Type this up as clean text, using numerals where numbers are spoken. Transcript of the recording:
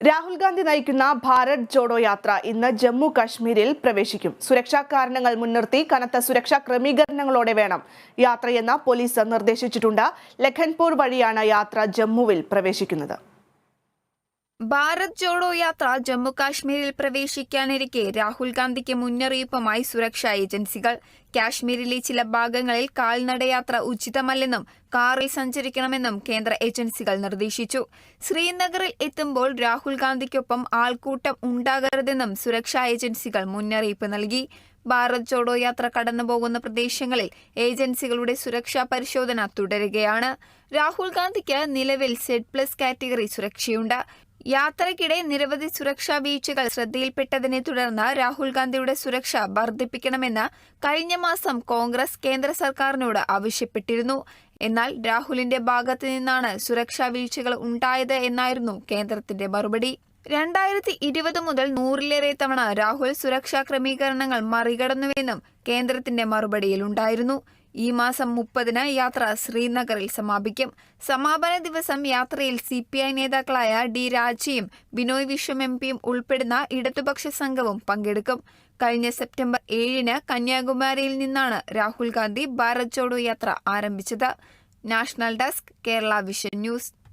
രാഹുൽ ഗാന്ധി നയിക്കുന്ന ഭാരത് ജോഡോ യാത്ര ഇന്ന് ജമ്മു കാശ്മീരിൽ പ്രവേശിക്കും. സുരക്ഷാ കാരണങ്ങൾ മുൻനിർത്തി കനത്ത സുരക്ഷാ ക്രമീകരണങ്ങളോടെ വേണം യാത്രയെന്ന് പോലീസ് നിർദ്ദേശിച്ചിട്ടുണ്ട്. ലഖൻപൂർ വഴിയാണ് യാത്ര ജമ്മുവിൽ പ്രവേശിക്കുന്നത്. ഭാരത് ജോഡോ യാത്ര ജമ്മു കാശ്മീരിൽ പ്രവേശിക്കാനിരിക്കെ രാഹുൽ ഗാന്ധിക്ക് മുന്നറിയിപ്പുമായി സുരക്ഷാ ഏജൻസികൾ. കാശ്മീരിലെ ചില ഭാഗങ്ങളിൽ കാൽനടയാത്ര ഉചിതമല്ലെന്നും കാറിൽ സഞ്ചരിക്കണമെന്നും കേന്ദ്ര ഏജൻസികൾ നിർദ്ദേശിച്ചു. ശ്രീനഗറിൽ എത്തുമ്പോൾ രാഹുൽ ഗാന്ധിക്കൊപ്പം ആൾക്കൂട്ടം ഉണ്ടാകരുതെന്നും സുരക്ഷാ ഏജൻസികൾ മുന്നറിയിപ്പ് നൽകി. ഭാരത് ജോഡോ യാത്ര കടന്നുപോകുന്ന പ്രദേശങ്ങളിൽ ഏജൻസികളുടെ സുരക്ഷാ പരിശോധന തുടരുകയാണ്. രാഹുൽ ഗാന്ധിക്ക് നിലവിൽ Z+ കാറ്റഗറി സുരക്ഷയുണ്ട്. യാത്രയ്ക്കിടെ നിരവധി സുരക്ഷാ വീഴ്ചകൾ ശ്രദ്ധയിൽപ്പെട്ടതിനെ തുടർന്ന് രാഹുൽ ഗാന്ധിയുടെ സുരക്ഷ വർദ്ധിപ്പിക്കണമെന്ന് കഴിഞ്ഞ മാസം കോൺഗ്രസ് കേന്ദ്ര സർക്കാരിനോട് ആവശ്യപ്പെട്ടിരുന്നു. എന്നാൽ രാഹുലിന്റെ ഭാഗത്തു നിന്നാണ് സുരക്ഷാ വീഴ്ചകൾ ഉണ്ടായത് എന്നായിരുന്നു കേന്ദ്രത്തിന്റെ മറുപടി. 2020 മുതൽ 100ലേറെ തവണ രാഹുൽ സുരക്ഷാ ക്രമീകരണങ്ങൾ മറികടന്നുവെന്നും കേന്ദ്രത്തിന്റെ മറുപടിയിലുണ്ടായിരുന്നു. ഈ മാസം 30-ന് യാത്ര ശ്രീനഗറിൽ സമാപിക്കും. സമാപന ദിവസം യാത്രയിൽ CPI നേതാക്കളായ D. രാജയും ബിനോയ് വിശ്വം MP ഉൾപ്പെടുന്ന ഇടതുപക്ഷ സംഘവും പങ്കെടുക്കും. കഴിഞ്ഞ സെപ്റ്റംബർ 7-ന് കന്യാകുമാരിയിൽ നിന്നാണ് രാഹുൽ ഗാന്ധി ഭാരത് ജോഡോ യാത്ര ആരംഭിച്ചത്. National desk, Kerala vision news.